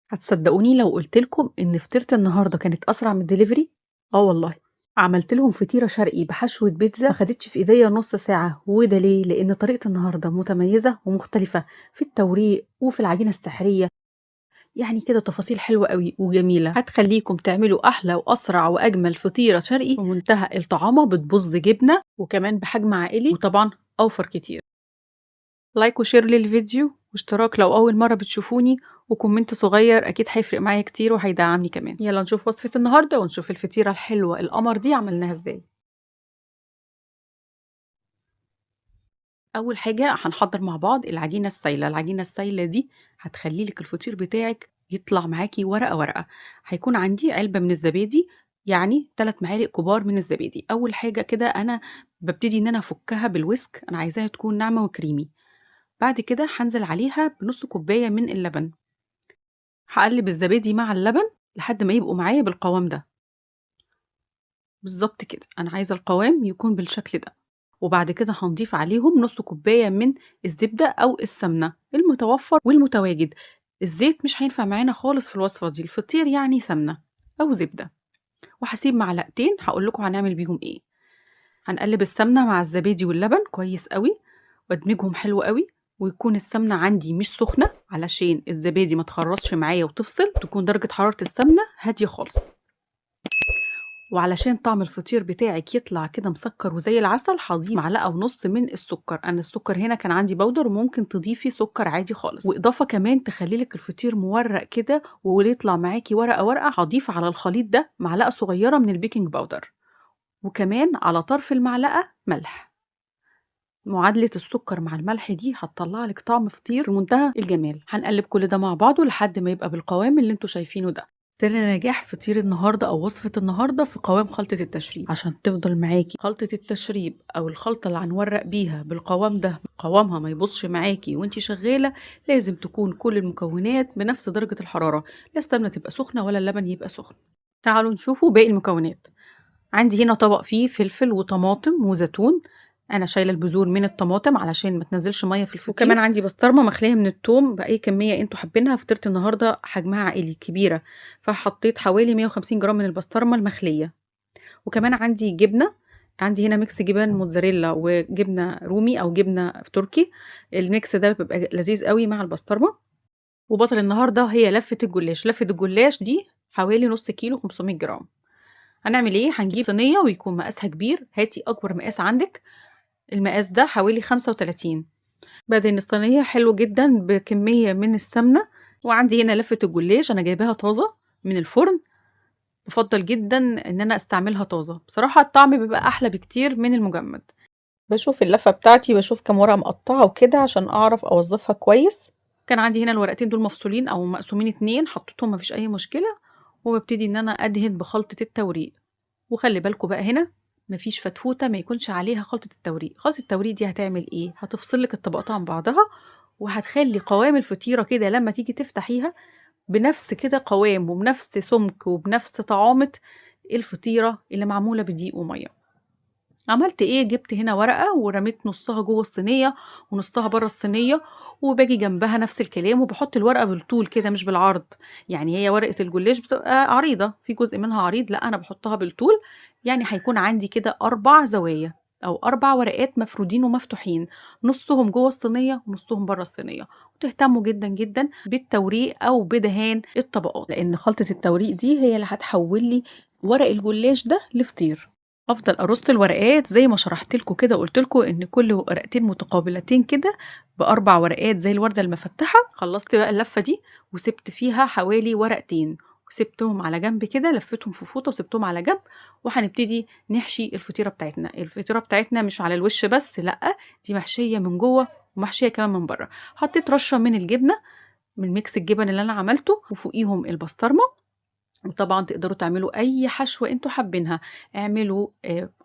هتصدقوني لو قلت لكم ان فطيرة النهارده كانت اسرع من الدليفري؟ اه والله. عملت لهم فطيرة شرقي بحشوة بيتزا ما خدتش في ايديا نص ساعة، وده ليه؟ لان طريقة النهارده متميزة ومختلفة في التوريق وفي العجينة السحرية. يعني كده تفاصيل حلوة قوي وجميلة هتخليكم تعملوا احلى واسرع واجمل فطيرة شرقي ومنتهى الطعامة، بتبظ جبنة وكمان بحجم عائلي، وطبعا اوفر كتير. لايك وشير للفيديو واشتراك لو أول مرة بتشوفوني، وكومنت صغير أكيد هيفرق معايا كتير وهيدعمني كمان. يلا نشوف وصفة النهاردة ونشوف الفطيرة الحلوة القمر دي عملناها ازاي. أول حاجة هنحضر مع بعض العجينة السايلة. العجينة السايلة دي هتخلي لك الفطير بتاعك يطلع معاكي ورقة ورقة. هيكون عندي علبة من الزبادي، يعني 3 معالق كبار من الزبادي. أول حاجة كده أنا ببتدي إن أنا أفكها بالويسك، أنا عايزاها تكون ناعمة وكريمي. بعد كده هنزل عليها بنص كوباية من اللبن. هاقلّب الزبادي مع اللبن لحد ما يبقوا معايا بالقوام ده. بالضبط كده، أنا عايزة القوام يكون بالشكل ده. وبعد كده هنضيف عليهم نُص كوباية من الزبدة أو السمنة المتوفّر والمتواجد. الزيت مش هينفع معانا خالص في الوصفة دي، الفطير يعني سمنة أو زبدة. وهاسيب معلقتين هاقول لكم هنعمل بيهم إيه. هنقلّب السمنة مع الزبادي واللبن كويس أوي، وادمجهم حلو أوي، ويكون السمنة عندي مش سخنة علشان الزبادي ما تخرّصش معايا وتفصل، تكون درجة حرارة السمنة هادية خالص. وعلشان طعم الفطير بتاعِك يطلع كده مسكّر وزي العسل، هاضيف معلقة ونُص من السكر. أنا السكر هنا كان عندي بودر وممكن تضيفي سكر عادي خالص. وإضافة كمان تخلّي لِك الفطير مورّق كده ويطلع معاكِ ورقة، ورقة، هاضيف على الخليط ده معلقة صغيرة من البيكنج باودر، وكمان على طرف المعلقة ملح. معادلة السكر مع الملح دي هتطلّع لِك طعم فطير في منتهى الجمال. هنقلّب كل ده مع بعضه لحد ما يبقى بالقوام اللي أنتم شايفينه ده. سر نجاح فطير النهارده أو وصفة النهارده في قوام خلطة التشريب. عشان تفضل معاكِ خلطة التشريب أو الخلطة اللي هنورّق بيها بالقوام ده، قوامها ما يبوظش معاكِ وأنتِ شغالة، لازم تكون كل المكونات بنفس درجة الحرارة، لا السمنة تبقى سخنة ولا اللبن يبقى سخن. تعالوا نشوفوا باقي المكونات. عندي هنا طبق فيه فلفل وطماطم وزيتون. انا شايله البذور من الطماطم علشان ما تنزلش ميه في الفطير، وكمان عندي بسطرمه مخليه من الثوم باي كميه انتوا حابينها. فطيره النهارده حجمها عائلي كبيره، فحطيت حوالي 150 جرام من البسطرمه المخليه. وكمان عندي جبنه، عندي هنا ميكس جبن موتزاريلا وجبنه رومي او جبنه تركي. الميكس ده بيبقى لذيذ قوي مع البسطرمه. وبطل النهارده هي لفه الجلاش. لفه الجلاش دي حوالي نص كيلو 500 جرام. هنعمل ايه؟ هنجيب صينية ويكون مقاسها كبير، هاتي أكبر مقاس عندك. المقاس ده حوالي 35. بعدين الصينية حلو جدا بكمية من السمنة. وعندي هنا لفة الجلاش أنا جايباها طازة من الفرن. بفضل جدا إن أنا أستعملها طازة، بصراحة الطعم بيبقى أحلى بكتير من المجمد. بشوف اللفة بتاعتي، بشوف كام ورقة مقطعة وكده عشان أعرف أوظفها كويس. كان عندي هنا الورقتين دول مفصولين أو مقسومين 2، حطيتهم مفيش أي مشكلة. وببتدي إن أنا أدهن بخلطة التوريق. وخلي بالكم بقى هنا مفيش فتفوتة ما يكونش عليها خلطة التوريق. خلطة التوريق دي هتعمل ايه؟ هتفصل لك الطبقات عن بعضها، وهتخلي قوام الفطيرة كده لما تيجي تفتحيها بنفس كده قوام وبنفس سمك وبنفس طعامة الفطيرة اللي معمولة بدقيق ومية. عملت ايه؟ جبت هنا ورقة ورميت نصها جوه الصينية ونصها بره الصينية، وباجي جنبها نفس الكلام وبحط الورقة بالطول كده مش بالعرض. يعني هي ورقة الجلاش بتبقى عريضة، في جزء منها عريض، لا أنا بحطها بالطول. يعني هيكون عندي كده 4 زوايا أو 4 ورقات مفرودين ومفتوحين، نصهم جوه الصينية ونصهم بره الصينية. وتهتموا جدا جدا بالتوريق أو بدهان الطبقات، لأن خلطة التوريق دي هي اللي هتحول لي ورق الجلاش ده لفطير. افضل ارص الورقات زي ما شرحت لكم كده، قلت لكم ان كل ورقتين متقابلتين كده ب4 ورقات زي الورده المفتحه. خلصت بقى اللفه دي وسبت فيها حوالي ورقتين، وسبتهم على جنب كده، لفتهم في فوطه وسبتهم على جنب. وهنبتدي نحشي الفطيره بتاعتنا. الفطيره بتاعتنا مش على الوش بس، لا دي محشيه من جوه ومحشيه كمان من بره. حطيت رشه من الجبنه، من ميكس الجبن اللي انا عملته، وفوقيهم البسطرمه. وطبعا تقدروا تعملوا اي حشوة انتوا حابينها. اعملوا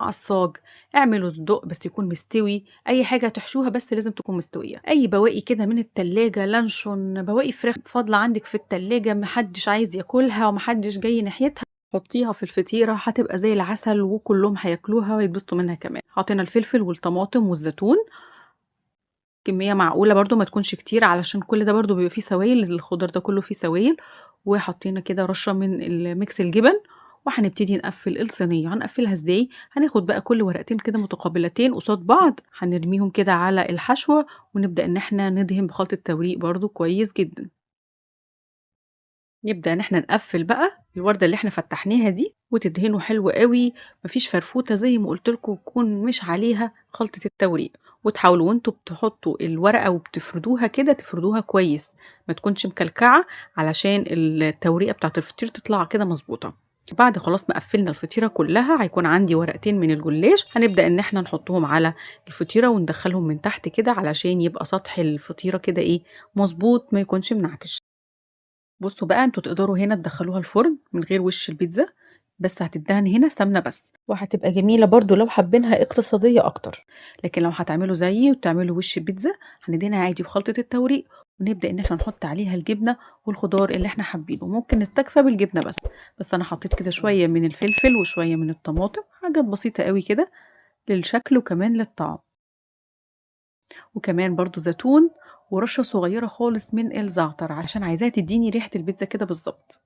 عصاج، اعملوا صدق بس يكون مستوي، اي حاجة تحشوها بس لازم تكون مستوية. اي بواقي كده من التلاجة، لانشون، بواقي فراخ فاضلة عندك في التلاجة محدش عايز ياكلها ومحدش جاي ناحيتها، حطيها في الفطيرة هتبقى زي العسل وكلهم هياكلوها ويتبسطوا منها كمان. حطينا الفلفل والطماطم والزيتون كمية معقولة برضو، ما تكونش كتير علشان كل ده برضو بيبقى فيه سوائل، الخضار ده كله فيه سوائل. وحطينا كده رشة من ميكس الجبن، وهنبتدي نقفل الصينية. هنقفلها ازاي؟ هناخد بقى كل ورقتين كده متقابلتين قصاد بعض، هنرميهم كده على الحشوة، ونبدأ ان احنا ندهن بخلطة توريق برضو كويس جدا. نبدأ إن إحنا نقفّل بقى الوردة اللي إحنا فتّحناها دي، وتدهنوا حلو أوي، ما فيش فرفوتة زي ما قُلت لكم تكون مش عليها خلطة التوريق، وتحاولوا وأنتم بتحطّوا الورقة وبتفردوها كده تفردوها كويس، ما تكونش مكلكعة علشان التوريقة بتاعة الفطير تطلع كده مضبوطة. بعد خلاص ما قفّلنا الفطيرة كلّها، هيكون عندي ورقتين من الجلاش، هنبدأ إن إحنا نحطّهم على الفطيرة وندخّلهم من تحت كده علشان يبقى سطح الفطيرة كده إيه، مضبوط ما يكونش منعكش. بصوا بقى انتوا تقدروا هنا تدخلوها الفرن من غير وش البيتزا، بس هتدهن هنا سمنة بس، وهتبقى جميلة برضو لو حابينها اقتصادية اكتر. لكن لو هتعملوا زيي وتعملوا وش البيتزا، هندهنها عادي بخلطة التوريق، ونبدأ ان احنا نحط عليها الجبنة والخضار اللي احنا حابينه. ممكن نستكفى بالجبنة بس انا حطيت كده شوية من الفلفل وشوية من الطماطم، حاجات بسيطة قوي كده للشكل وكمان للطعم، وكمان برضو زيتون، ورشة صغيرة خالص من الزعتر عشان عايزاها تديني ريحة البيتزا كده بالظبط.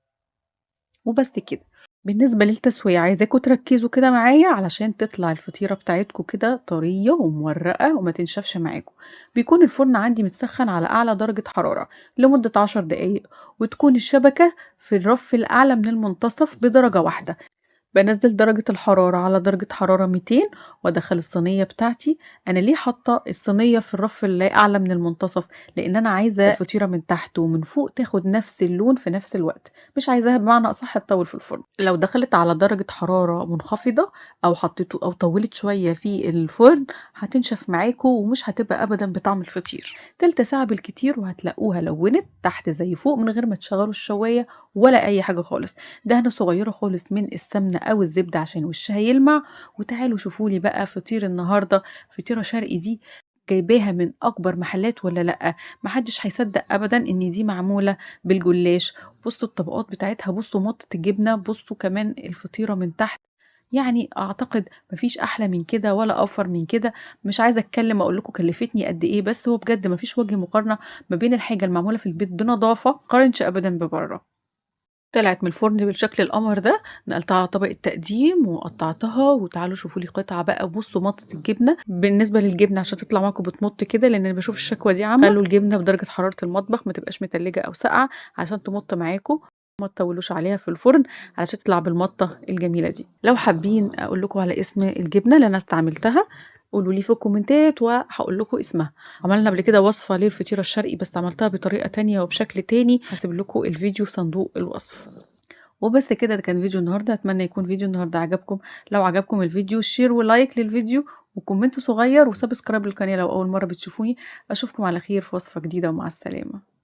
وبس كده. بالنسبة للتسوية عايزاكم تركزوا كده معايا علشان تطلع الفطيرة بتاعتكم كده طرية ومورقة وما تنشفش معاكم. بيكون الفرن عندي متسخن على أعلى درجة حرارة لمدة 10 دقايق، وتكون الشبكة في الرف الأعلى من المنتصف بدرجة واحدة. بانزّل درجة الحرارة على درجة حرارة 200، وادخّل الصينية بتاعتي. أنا ليه حاطة الصينية في الرف اللي أعلى من المنتصف؟ لإن أنا عايزة الفطيرة من تحت ومن فوق تاخد نفس اللون في نفس الوقت، مش عايزاها بمعنى أصح تطوّل في الفرن. لو دخلت على درجة حرارة منخفضة أو طوّلت شوية في الفرن، هتنشف معاكم ومش هتبقى أبدًا بطعم الفطير. تِلت ساعة بالكتير وهتلاقوها لوّنت تحت زي فوق من غير ما تشغّلوا الشواية ولا أي حاجة خالص. دهنة صغيرة خالص من السمنة أو الزبدة عشان وشها يلمع. وتعالوا شوفوا لي بقى فطير النهارده، فطيرة شرقي دي جايباها من أكبر محلات والّا لأ؟ ما حدش هيصدق أبدًا إن دي معمولة بالجلاش. بصوا الطبقات بتاعتها، بصوا مطة الجبنة، بصوا كمان الفطيرة من تحت. يعني أعتقد ما فيش أحلى من كده ولا أوفر من كده. مش عايزة أتكلم أقول لكم كلفتني قد إيه، بس هو بجد ما فيش وجه مقارنة ما بين الحاجة المعمولة في البيت بنضافة، ما تقارنش أبدًا ببرّه. طلعت من الفرن بالشكل القمر ده، نقلتها على طبق التقديم وقطعتها، وتعالوا شوفوا لي قطعة بقى. بصوا مطة الجبنة، بالنسبة للجبنة عشان تطلع معاكم بتمط كده، لأن أنا باشوف الشكوى دي عامة، خلوا الجبنة بدرجة حرارة المطبخ، ما تبقاش متلجة أو ساقعة عشان تمط معاكم. ما تطولوش عليها في الفرن علشان تطلع بالمطة الجميلة دي. لو حابين أقول لكم على اسم الجبنة اللي أنا استعملتها، قولوا لي في الكومنتات وهقول لكم اسمها. عملنا قبل كده وصفة للفطيرة الشرقي بس عملتها بطريقة تانية وبشكل تاني، هسيب لكم الفيديو في صندوق الوصف. وبس كده، ده كان فيديو النهارده. اتمنى يكون فيديو النهارده عجبكم. لو عجبكم الفيديو شير ولايك للفيديو وكومنت صغير وسبسكرايب للقناة لو اول مره بتشوفوني. اشوفكم على خير في وصفة جديدة، ومع السلامة.